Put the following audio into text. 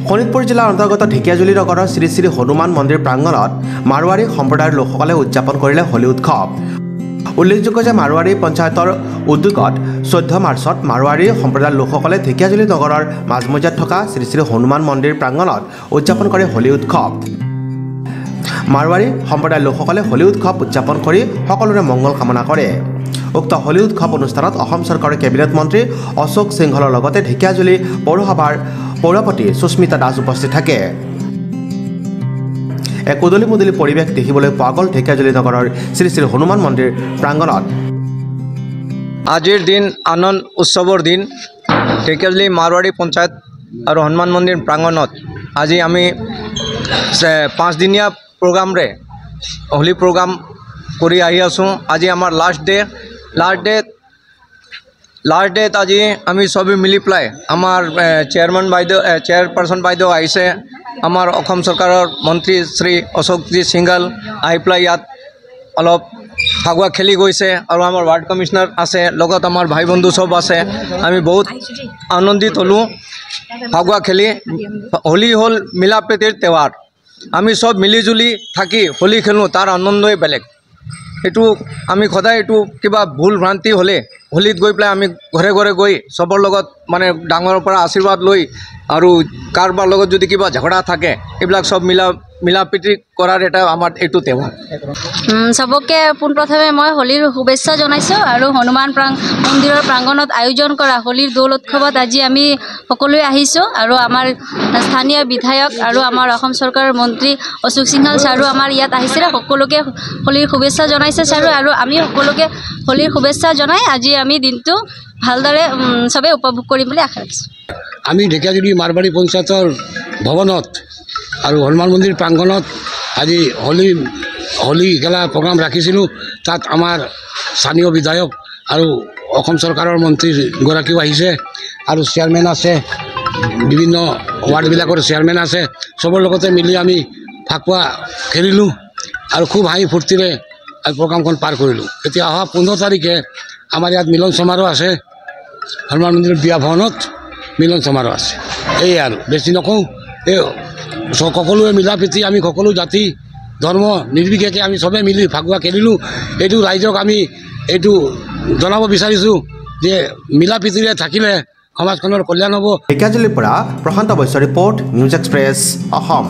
শোণিতপুৰ জিলাৰ অন্তৰ্গত ঢেকিয়াজুলি নগৰৰ শ্ৰী শ্ৰী হনুমান মন্দিৰ প্ৰাংগণত মাৰোৱাৰী সম্প্ৰদায়ৰ লোকসকলে উদযাপন কৰিলে হোলী উৎসৱ। উল্লেখযোগ্য যে মাৰোৱাৰী পঞ্চায়তৰ উদ্যোগত 14 মাৰ্চত মাৰোৱাৰী সম্প্ৰদায়ৰ লোকসকলে ঢেকিয়াজুলি নগৰৰ মাজমজিয়াত থকা শ্ৰী শ্ৰী হনুমান মন্দিৰ প্ৰাংগণত উদযাপন কৰে হোলী উৎসৱ। মাৰোৱাৰী সম্প্ৰদায়ৰ লোকসকলে হোলী উৎসৱ উদযাপন কৰি সকলোৰে মংগল কামনা কৰে। উক্ত হোলী উৎসৱ অনুষ্ঠানত অসম চৰকাৰৰ কেবিনেট মন্ত্ৰী অশোক সিংহলৰ লগতে ঢেকিয়াজুলি পৌৰসভাৰ পৌৰপতি সুস্মিতা দাস উপস্থিত থাকে। এক উদলি মুদলি পৰিৱেশ দেখিবলৈ পোৱা গ'ল ঢেকিয়াজুলি নগৰৰ শ্ৰী শ্ৰী হনুমান মন্দিৰ প্ৰাংগণত। আজিৰ দিন আনন্দ উৎসৱৰ দিন ঢেকিয়াজুলি মাৰোৱাৰী পঞ্চায়ত আৰু হনুমান মন্দিৰ প্ৰাংগণত আজি আমি 5 দিনীয়া প্ৰগ্ৰামৰে হোলী প্ৰগ্ৰাম কৰি আহি আছোঁ। আজি আমাৰ লাষ্ট ডেত আজি আমি সবে মিলি পেলাই আমাৰ চেয়াৰপাৰ্চন বাইদেউ আহিছে, আমাৰ অসম চৰকাৰৰ মন্ত্ৰী শ্ৰী অশোকজি সিংহল আহি পেলাই ইয়াত অলপ ফাকুৱা খেলি গৈছে আৰু আমাৰ ৱাৰ্ড কমিশ্যনাৰ আছে, লগত আমাৰ ভাই বন্ধু সব আছে। আমি বহুত আনন্দিত হ'লোঁ ফাকুৱা খেলি। হোলী হ'ল মিলা প্ৰীতিৰ তেওহাৰ। আমি সব মিলিজুলি থাকি হোলী খেলোঁ, তাৰ আনন্দই বেলেগ। এইটো আমি সদায় এইটো কিবা ভুল ভ্ৰান্তি হ'লে হোলীত গৈ পেলাই আমি ঘৰে ঘৰে গৈ সবৰ লগত মানে ডাঙৰৰ পৰা আশীৰ্বাদ লৈ আৰু কাৰোবাৰ লগত যদি কিবা ঝগড়া থাকে এইবিলাক সব মিলা প্ৰীতি কৰাৰ এটা আমাৰ এইটো তেওহাৰ। সবকে পোনপ্ৰথমে মই হোলীৰ শুভেচ্ছা জনাইছোঁ আৰু হনুমান মন্দিৰৰ প্ৰাংগণত আয়োজন কৰা হোলীৰ দৌল উৎসৱত আজি আমি সকলোৱে আহিছোঁ আৰু আমাৰ স্থানীয় বিধায়ক আৰু আমাৰ অসম চৰকাৰৰ মন্ত্ৰী অশোক সিংহল ছাৰো আমাৰ ইয়াত আহিছিলে। সকলোকে হোলীৰ শুভেচ্ছা জনাইছে ছাৰো আৰু আমি সকলোকে হোলীৰ শুভেচ্ছা জনাই আজি আমি দিনটো ভালদৰে সবে উপভোগ কৰিম বুলি আশা ৰাখিছোঁ। আমি ঢেকিয়াজুলি মাৰোৱাৰী পঞ্চায়তৰ ভৱনত আৰু হনুমান মন্দিৰ প্ৰাংগণত আজি হোলী খেলা প্ৰগ্ৰাম ৰাখিছিলোঁ। তাত আমাৰ স্থানীয় বিধায়ক আৰু অসম চৰকাৰৰ মন্ত্ৰীগৰাকীও আহিছে আৰু চেয়াৰমেন আছে, বিভিন্ন ৱাৰ্ডবিলাকৰ চেয়াৰমেন আছে। চবৰ লগতে মিলি আমি ফাকুৱা খেলিলোঁ আৰু খুব হাঁহি ফূৰ্তিৰে প্ৰগ্ৰামখন পাৰ কৰিলোঁ। এতিয়া অহা 15 তাৰিখে আমাৰ ইয়াত মিলন সমাৰোহ আছে, হনুমান মন্দিৰৰ বিয়া ভৱনত মিলন সমাৰোহ আছে। এই আৰু বেছি নকওঁ, এই সকলোৱে মিলা প্ৰীতি আমি সকলো জাতি ধৰ্ম নিৰ্বিশেষে আমি সবে মিলি ফাকুৱা খেলিলোঁ। এইটো ৰাইজক আমি এইটো জনাব বিচাৰিছোঁ যে মিলা প্ৰীতিৰে থাকিলে সমাজখনৰ কল্যাণ হ'ব। ঢেকিয়াজুলিৰ পৰা Prashanta Baishya report, news express Assam.